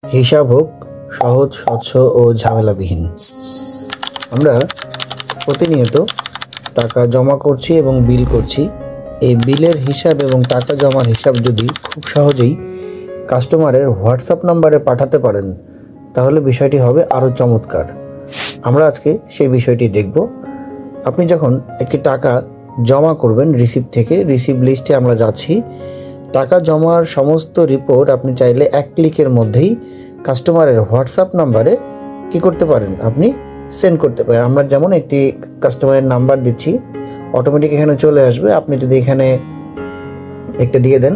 হিসাব হোক সহজ, স্বচ্ছ ও ঝামেলাবিহীন। আমরা প্রতিনিয়ত টাকা জমা করছি এবং বিল করছি। এই বিলের হিসাব এবং টাকা জমার হিসাব যদি খুব সহজেই কাস্টমারের হোয়াটসঅ্যাপ নাম্বারে পাঠাতে পারেন, তাহলে বিষয়টি হবে আরও চমৎকার। আমরা আজকে সেই বিষয়টি দেখব। আপনি যখন একটি টাকা জমা করবেন রিসিভ লিস্টে আমরা যাচ্ছি। টাকা জমার সমস্ত রিপোর্ট আপনি চাইলে এক ক্লিকের মধ্যেই কাস্টমারের হোয়াটসঅ্যাপ নাম্বারে কি করতে পারেন, আপনি সেন্ড করতে পারেন। আমরা যেমন একটি কাস্টমারের নাম্বার দিচ্ছি, অটোমেটিক এখানে চলে আসবে। আপনি যদি এখানে একটা দিয়ে দেন,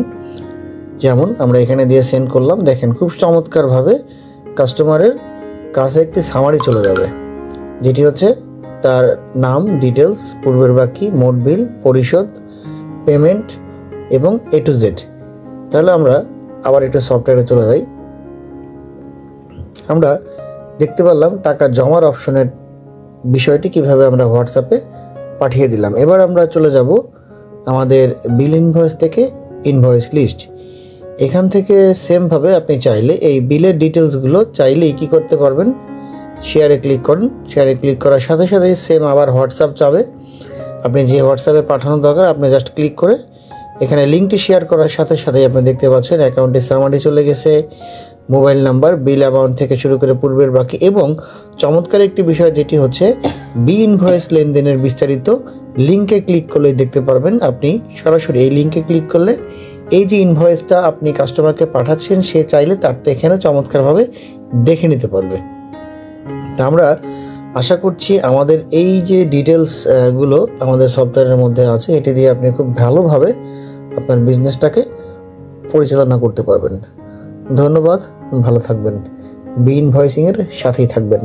যেমন আমরা এখানে দিয়ে সেন্ড করলাম, দেখেন খুব চমৎকারভাবে কাস্টমারের কাছে একটি সামারি চলে যাবে, যেটি হচ্ছে তার নাম, ডিটেলস, পূর্বের বাকি, মোট বিল, পরিশোধ, পেমেন্ট এবং A to Z। তাহলে আমরা আবার একটু সফটওয়্যারে চলে যাই। আমরা দেখতে পারলাম টাকা জমার অপশনের বিষয়টি কিভাবে আমরা হোয়াটসঅ্যাপে পাঠিয়ে দিলাম। এবার আমরা চলে যাব আমাদের বিল ইনভয়েস থেকে ইনভয়েস লিস্ট। এখান থেকে সেমভাবে আপনি চাইলে এই বিলের ডিটেলসগুলো চাইলেই কী করতে পারবেন, শেয়ারে ক্লিক করুন। শেয়ারে ক্লিক করার সাথে সাথে সেম আবার হোয়াটসঅ্যাপ চাবে। আপনি যে হোয়াটসঅ্যাপে পাঠানো দরকার আপনি জাস্ট ক্লিক করে এখানে লিঙ্কটি শেয়ার করার সাথে সাথেই আপনি দেখতে পাচ্ছেন অ্যাকাউন্টের সামারি চলে গেছে, মোবাইল নাম্বার, বিল অ্যামাউন্ট থেকে শুরু করে পূর্বের বাকি, এবং চমৎকার একটি বিষয় যেটি হচ্ছে বি ইনভয়েস লেনদেনের বিস্তারিত লিঙ্কে ক্লিক করলেই দেখতে পারবেন। আপনি সরাসরি এই লিঙ্কে ক্লিক করলে এই যে ইনভয়েসটা আপনি কাস্টমারকে পাঠাচ্ছেন, সে চাইলে তারটা এখানে চমৎকারভাবে দেখে নিতে পারবে। তা আমরা আশা করছি আমাদের এই যে ডিটেলসগুলো আমাদের সফটওয়্যারের মধ্যে আছে, এটি দিয়ে আপনি খুব ভালোভাবে আপনার বিজনেসটাকে পরিচালনা করতে পারবেন। ধন্যবাদ, ভালো থাকবেন। বি ইনভয়েসিংয়ের সাথেই থাকবেন।